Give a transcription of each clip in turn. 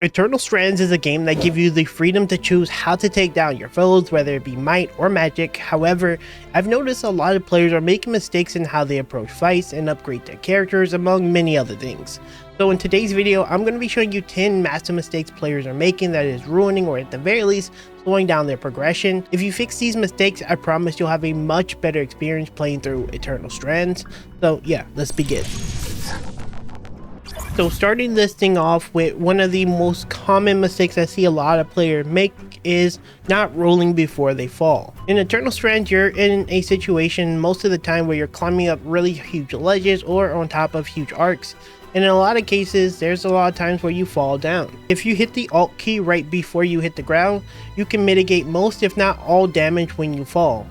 Eternal Strands is a game that gives you the freedom to choose how to take down your foes, whether it be might or magic. However, I've noticed a lot of players are making mistakes in how they approach fights and upgrade their characters, among many other things. So in today's video, I'm going to be showing you 10 massive mistakes players are making that is ruining, or at the very least, slowing down their progression. If you fix these mistakes, I promise you'll have a much better experience playing through Eternal Strands. So yeah, let's begin. So starting this thing off with one of the most common mistakes I see a lot of players make is not rolling before they fall. In Eternal Strands, you're in a situation most of the time where you're climbing up really huge ledges or on top of huge arcs, and in a lot of cases there's a lot of times where you fall down. If you hit the Alt key right before you hit the ground, you can mitigate most if not all damage when you fall.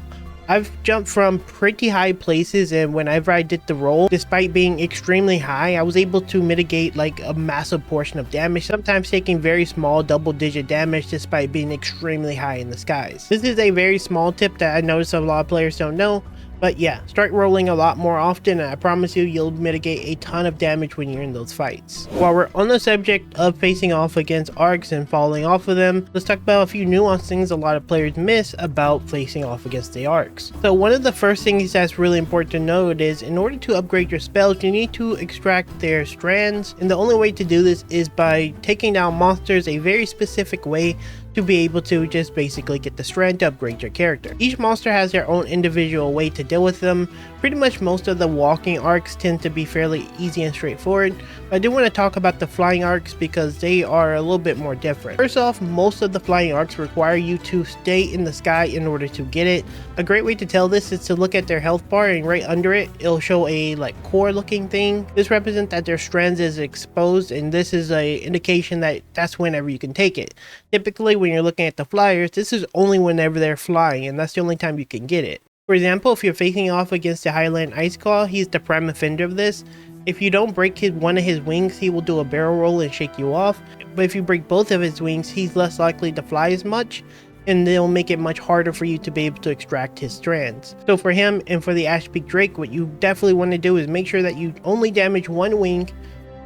I've jumped from pretty high places, and whenever I did the roll, despite being extremely high, I was able to mitigate like a massive portion of damage, sometimes taking very small double-digit damage despite being extremely high in the skies. This is a very small tip that I noticed a lot of players don't know. But yeah, start rolling a lot more often, and I promise you'll mitigate a ton of damage when you're in those fights. While we're on the subject of facing off against Arks and falling off of them, let's talk about a few nuanced things a lot of players miss about facing off against the Arks. So one of the first things that's really important to note is, in order to upgrade your spells, you need to extract their strands, and the only way to do this is by taking down monsters a very specific way to be able to just basically get the strand to upgrade your character. Each monster has their own individual way to deal with them. Pretty much most of the walking arcs tend to be fairly easy and straightforward, but I do want to talk about the flying arcs because they are a little bit more different. First off, most of the flying arcs require you to stay in the sky in order to get it. A great way to tell this is to look at their health bar, and right under it, it'll show a like core looking thing. This represents that their strands is exposed, and this is a indication that that's whenever you can take it. Typically when you're looking at the flyers, this is only whenever they're flying, and that's the only time you can get it. For example, if you're facing off against the Highland Iceclaw, he's the prime offender of this. If you don't break one of his wings, he will do a barrel roll and shake you off. But if you break both of his wings, he's less likely to fly as much, and they'll make it much harder for you to be able to extract his strands. So for him and for the Ashpeak Drake, what you definitely want to do is make sure that you only damage one wing,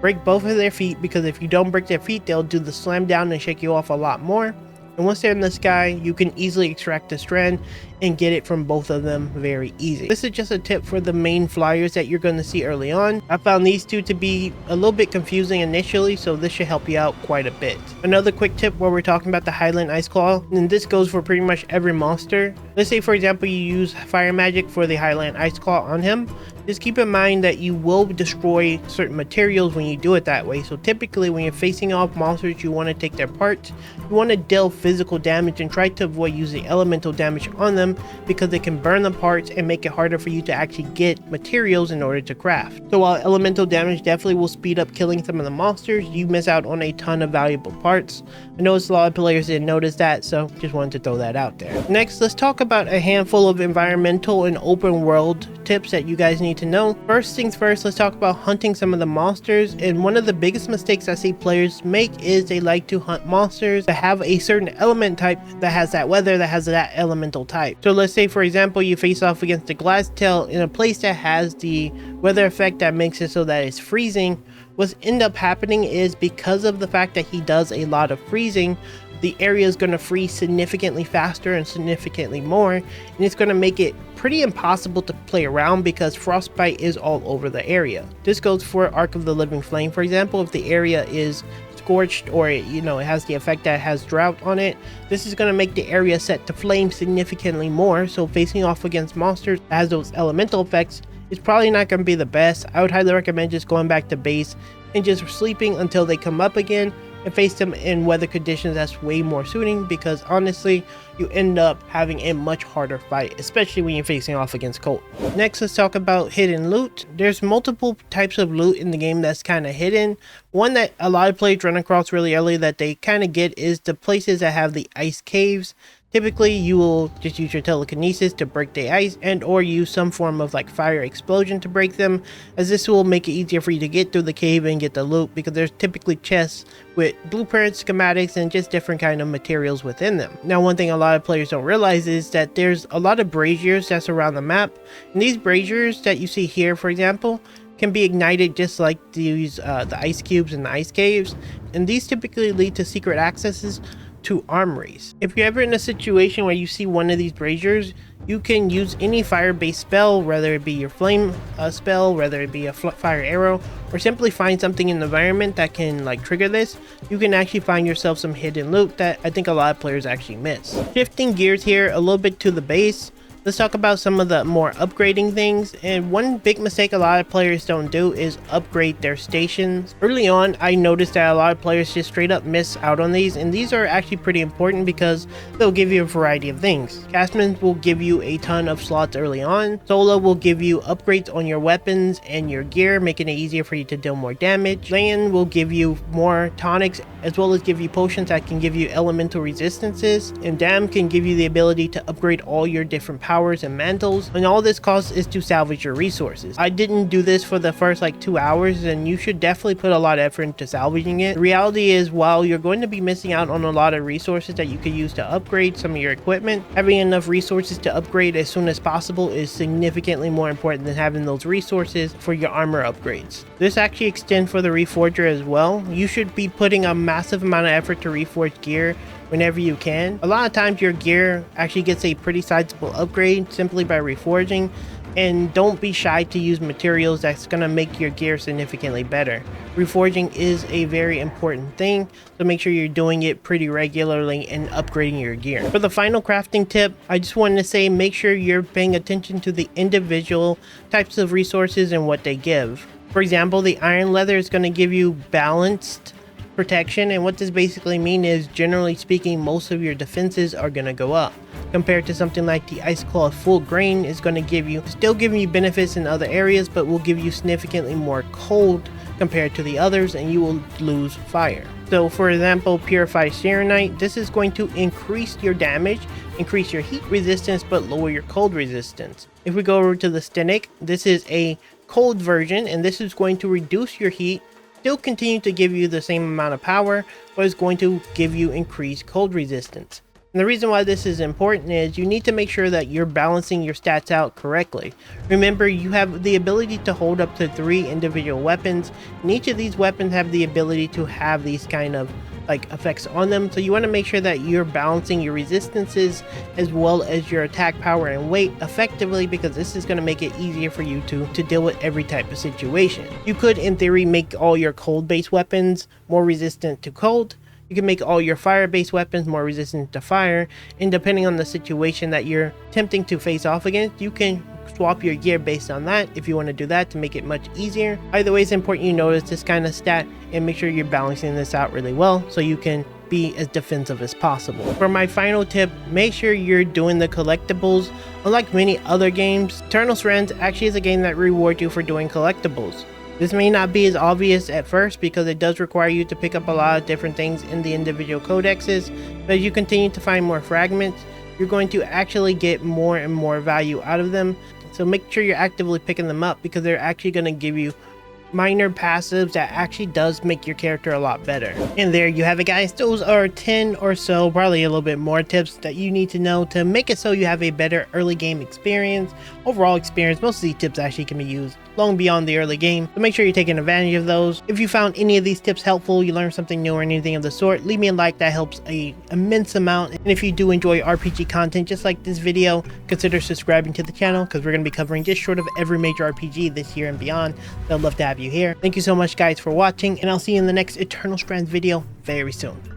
break both of their feet, because if you don't break their feet, they'll do the slam down and shake you off a lot more. And once they're in the sky, you can easily extract the strand and get it from both of them very easy. This is just a tip for the main flyers that you're going to see early on. I found these two to be a little bit confusing initially, so this should help you out quite a bit. Another quick tip while we're talking about the Highland Iceclaw, and this goes for pretty much every monster. Let's say for example you use fire magic for the Highland Iceclaw on him. Just keep in mind that you will destroy certain materials when you do it that way. So typically when you're facing off monsters, you want to take their parts, you want to deal physical damage and try to avoid using elemental damage on them, because they can burn the parts and make it harder for you to actually get materials in order to craft. So while elemental damage definitely will speed up killing some of the monsters, you miss out on a ton of valuable parts. I noticed a lot of players didn't notice that, so just wanted to throw that out there. Next, let's talk about a handful of environmental and open world tips that you guys need to know. First things first, let's talk about hunting some of the monsters. And one of the biggest mistakes I see players make is they like to hunt monsters that have a certain element type that has that weather, that has that elemental type. So let's say for example you face off against the Glasstail in a place that has the weather effect that makes it so that it's freezing. What's end up happening is, because of the fact that he does a lot of freezing, the area is going to freeze significantly faster and significantly more, and it's going to make it pretty impossible to play around because frostbite is all over the area. This goes for Ark of the Living Flame, for example. If the area is scorched, or it has the effect that it has drought on it, this is going to make the area set to flame significantly more. So facing off against monsters that has those elemental effects, it's probably not going to be the best. I would highly recommend just going back to base and just sleeping until they come up again, and face them in weather conditions that's way more suiting, because honestly you end up having a much harder fight, especially when you're facing off against cold. Next, let's talk about hidden loot. There's multiple types of loot in the game that's kind of hidden. One that a lot of players run across really early that they kind of get is the places that have the ice caves. Typically you will just use your telekinesis to break the ice, and or use some form of like fire explosion to break them, as this will make it easier for you to get through the cave and get the loot, because there's typically chests with blueprints, schematics, and just different kind of materials within them. Now one thing a lot of players don't realize is that there's a lot of braziers that's around the map, and these braziers that you see here for example can be ignited just like these the ice cubes and the ice caves, and these typically lead to secret accesses to armories. If you're ever in a situation where you see one of these braziers, you can use any fire-based spell, whether it be your flame spell, whether it be a fire arrow, or simply find something in the environment that can like trigger this. You can actually find yourself some hidden loot that I think a lot of players actually miss. Shifting gears here a little bit to the base, let's talk about some of the more upgrading things. And one big mistake a lot of players don't do is upgrade their stations. Early on, I noticed that a lot of players just straight up miss out on these, and these are actually pretty important because they'll give you a variety of things. Castmans will give you a ton of slots early on. Solo will give you upgrades on your weapons and your gear, making it easier for you to deal more damage. Lan will give you more tonics, as well as give you potions that can give you elemental resistances. And Dam can give you the ability to upgrade all your different powers and mantles, and all this costs is to salvage your resources. I didn't do this for the first like 2 hours, and you should definitely put a lot of effort into salvaging it. The reality is, while you're going to be missing out on a lot of resources that you could use to upgrade some of your equipment, having enough resources to upgrade as soon as possible is significantly more important than having those resources for your armor upgrades. This actually extends for the Reforger as well. You should be putting a massive amount of effort to reforge gear whenever you can. A lot of times your gear actually gets a pretty sizable upgrade simply by reforging, and don't be shy to use materials that's going to make your gear significantly better. Reforging is a very important thing, so make sure you're doing it pretty regularly and upgrading your gear. For the final crafting tip, I just wanted to say make sure you're paying attention to the individual types of resources and what they give. For example, the iron leather is going to give you balanced protection, and what this basically means is, generally speaking, most of your defenses are going to go up compared to something like the ice claw full grain is going to still giving you benefits in other areas, but will give you significantly more cold compared to the others, and you will lose fire. So for example, purified serenite, this is going to increase your damage, increase your heat resistance, but lower your cold resistance. If we go over to the Stenic, this is a cold version, and this is going to reduce your heat, still continue to give you the same amount of power, but it's going to give you increased cold resistance. And the reason why this is important is you need to make sure that you're balancing your stats out correctly. Remember, you have the ability to hold up to 3 individual weapons, and each of these weapons have the ability to have these kind of like effects on them, so you want to make sure that you're balancing your resistances as well as your attack power and weight effectively, because this is going to make it easier for you to deal with every type of situation. You could in theory make all your cold based weapons more resistant to cold. You can make all your fire-based weapons more resistant to fire, and depending on the situation that you're attempting to face off against, you can swap your gear based on that if you want to do that to make it much easier. Either way, it's important you notice this kind of stat and make sure you're balancing this out really well so you can be as defensive as possible. For my final tip, make sure you're doing the collectibles. Unlike many other games, Eternal Strands actually is a game that rewards you for doing collectibles. This may not be as obvious at first because it does require you to pick up a lot of different things in the individual codexes, but as you continue to find more fragments, you're going to actually get more and more value out of them. So make sure you're actively picking them up because they're actually going to give you minor passives that actually does make your character a lot better. And there you have it, guys. Those are 10 or so, probably a little bit more tips that you need to know to make it so you have a better early game experience, overall experience. Most of these tips actually can be used long beyond the early game, so make sure you're taking advantage of those. If you found any of these tips helpful, you learned something new or anything of the sort, leave me a like. That helps an immense amount. And if you do enjoy RPG content just like this video, consider subscribing to the channel because we're going to be covering just short of every major RPG this year and beyond. So I'd love to have you here. Thank you so much, guys, for watching, and I'll see you in the next Eternal Strands video very soon.